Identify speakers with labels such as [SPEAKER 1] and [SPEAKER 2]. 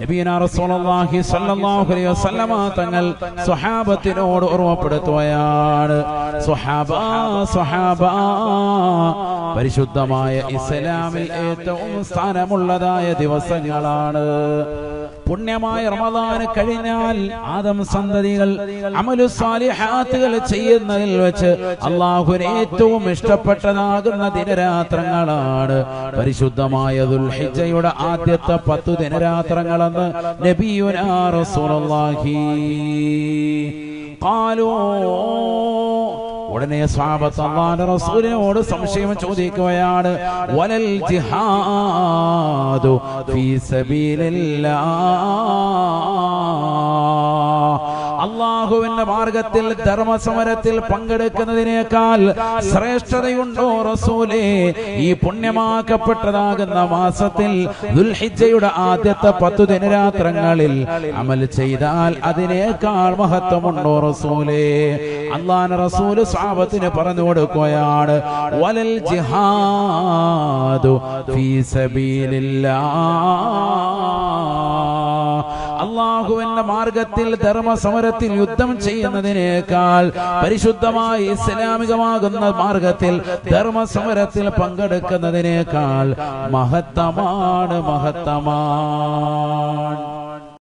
[SPEAKER 1] നബിയനാ റസൂലുള്ളാഹി സ്വല്ലല്ലാഹു അലൈഹി വസല്ലമ തങ്ങൾ സ്വഹാബത്തിനോട് ഓർമ്മപ്പെടുത്തുകയാണ്, സ്വഹാബ പരിശുദ്ധമായ ഇസ്ലാമിൽ ഏറ്റവും സ്ഥാനമുള്ളതായ ദിവസങ്ങളാണ്. പുണ്യമായ റമദാൻ കഴിഞ്ഞാൽ ആദം സന്തതികൾ അമലു സാലിഹാത്തുകൾ ചെയ്യുന്നതിൽ വെച്ച് അല്ലാഹുവിന് ഏറ്റവും ഇഷ്ടപ്പെട്ടതാകുന്ന ദിനരാത്രങ്ങളാണ് പരിശുദ്ധമായ ദുൽഹിജ്ജയുടെ ആദ്യത്തെ 10 ദിനരാത്രങ്ങളെന്ന് നബിയുനാ റസൂലുള്ളാഹി ഖാലൂ. ഉടനെ സ്വഹാബത്ത് അല്ലാഹുവിന്റെ റസൂലിനോട് സംശയം ചോദിക്കുകയാണ്, വലൽ ജിഹാദു ഫീ സബീലില്ലാഹ്, അല്ലാഹുവിന്റെ മാർഗത്തിൽ ധർമ്മസമരത്തിൽ പങ്കെടുക്കുന്നതിനേക്കാൾ ശ്രേഷ്ഠതയുണ്ടോ റസൂലേ? ഈ പുണ്യമാക്കപ്പെട്ടതാകുന്ന മാസത്തിൽ ദുൽഹിജ്ജയുടെ ആദ്യത്തെ 10 ദിനരാത്രങ്ങളിൽ അമൽ ചെയ്താൽ അതിനേക്കാൾ മഹത്വമുണ്ടോ റസൂലേ? അല്ലാഹുവിന്റെ റസൂൽ സ്വഹാബത്തിന് പറഞ്ഞു കൊടുക്കുകയാണ്, വലൽ ജിഹാദു ഫീ സബീലില്ലാഹ്, അല്ലാഹുവിന്റെ മാർഗത്തിൽ ധർമ്മസമരത്തിൽ യുദ്ധം ചെയ്യുന്നതിനേക്കാൾ പരിശുദ്ധമായ ഇസ്ലാമികമാകുന്ന മാർഗത്തിൽ ധർമ്മസമരത്തിൽ പങ്കെടുക്കുന്നതിനേക്കാൾ മഹത്തമാണ്.